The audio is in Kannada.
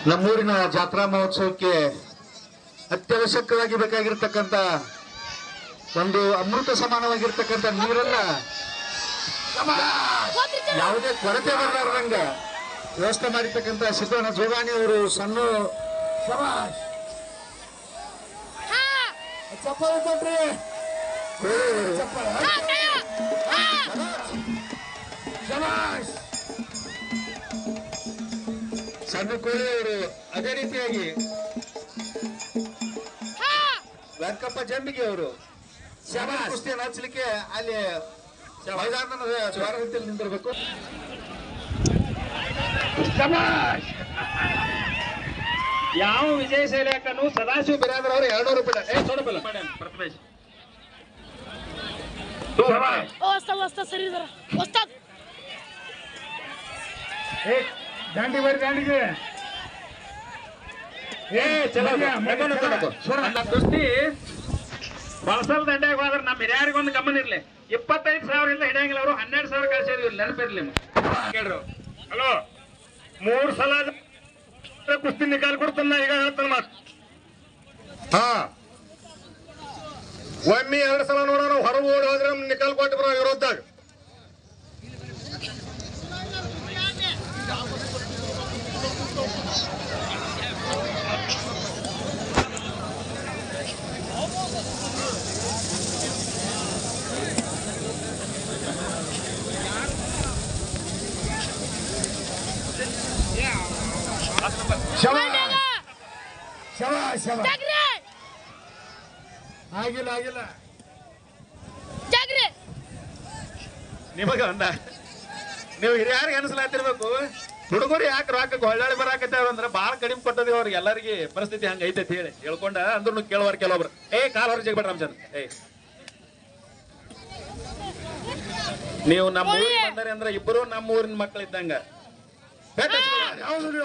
ನಮ್ಮೂರಿನ ಜಾತ್ರಾ ಮಹೋತ್ಸವಕ್ಕೆ ಅತ್ಯವಶ್ಯಕವಾಗಿ ಬೇಕಾಗಿರ್ತಕ್ಕಂಥ ಒಂದು ಅಮೃತ ಸಮಾನವಾಗಿರ್ತಕ್ಕಂಥ ನೀರನ್ನ ಯಾವುದೇ ಕೊರತೆ ಬರಲಾರ್ದಂಗ ವ್ಯವಸ್ಥೆ ಮಾಡಿರ್ತಕ್ಕಂಥ ಸಿದ್ದಣ್ಣ ಜೋಗಾಣಿ ಅವರು ಸಣ್ಣ ಸಣ್ಣ ಕೋಳಿ ಅವರು ಅದೇ ರೀತಿಯಾಗಿ ವೆಂಕಪ್ಪ ಜಂಬಿಗೆ ಅವರು ಕುಸ್ತಿಯನ್ನು ಹಚ್ಚಲಿಕ್ಕೆ ಅಲ್ಲಿ ಮೈದಾನದ ದ್ವಾರದಲ್ಲಿ ನಿಂತಿರ್ಬೇಕು. ಯಾವ ವಿಜಯ ಶೈಲಿಯಾಕನು ಸದಾಶಿವ ಬಿರಾದರ್ ಅವರು 200 ರೂಪಾಯಿ ಪ್ರಥಮೇಶ್ ದಾಂಡಿ ಬರ್ರಿ ದಾಂಡಿಗೆ ಕುಸ್ತಿ ಬಳಸಲ್ ದಂಡ್ಯಾಗ ಹೋದ್ರೆ ನಮ್ಮ ಹಿರಿಯರಿಗೊಂದು ಗಮನ ಇರ್ಲಿ. 25,000 ಇಂದ ಹಿಡಿಯಂಗಿಲ್ಲ ಅವರು 12,000 ಕಳ್ಸಿದ್ವಿ. ನೆನಪಿರ್ಲಿ ಕೇಳ್ರು. ಹಲೋ 3 ಸಲ ಕುಸ್ತಿ ನಿಕಾಲ್ ಕೊಡ್ತಾನ ಈಗ ಹೇಳ್ತಾನ ಮಾತು. ಹಾ ಒಮ್ಮೆ 2 ಸಲ ನೋಡೋಣ ಹೊರಗೆ ಓಡಿ ಹೋದ್ರೆ ನಿಕಾಲ್ ಕೊಟ್ಟು ಬರೋ ವಿರೋಧದಾಗ ಆಗಿಲ್ಲ ಆಗಿಲ್ಲ ನಿಮಗ ಅಂದ ನೀವು ಹಿರಿಯರಿಗೆ ಅನ್ಸಲಾತಿರ್ಬೇಕು. ಹುಡುಗರು ಯಾಕೆ ರೊಕ್ಕ ಹೊಳ್ಳಾಳಿ ಬರಾಕತ್ತೇವ ಅಂದ್ರೆ ಬಾಳ ಕಡಿಮೆ ಕೊಟ್ಟದೇವ್ ಅವ್ರಿಗೆ ಎಲ್ಲರಿಗೆ ಪರಿಸ್ಥಿತಿ ಹಂಗ ಐತೈತಿ ಹೇಳಿ ಹೇಳ್ಕೊಂಡ ಅಂದ್ರೂ ಕೇಳುವಾರ ಕೆಲವೊಬ್ರು ಕಾಲ್ ಹೊರ ಜಗಬೇಡ ರಾಮಚಂದ್ರ ನೀವು ನಮ್ಮ ಊರಿಗೆ ಬಂದರೆ ಅಂದ್ರೆ ಇಬ್ಬರು ನಮ್ಮ ಊರಿನ ಮಕ್ಕಳು ಇದ್ದಂಗ. ಯಾವ್ದು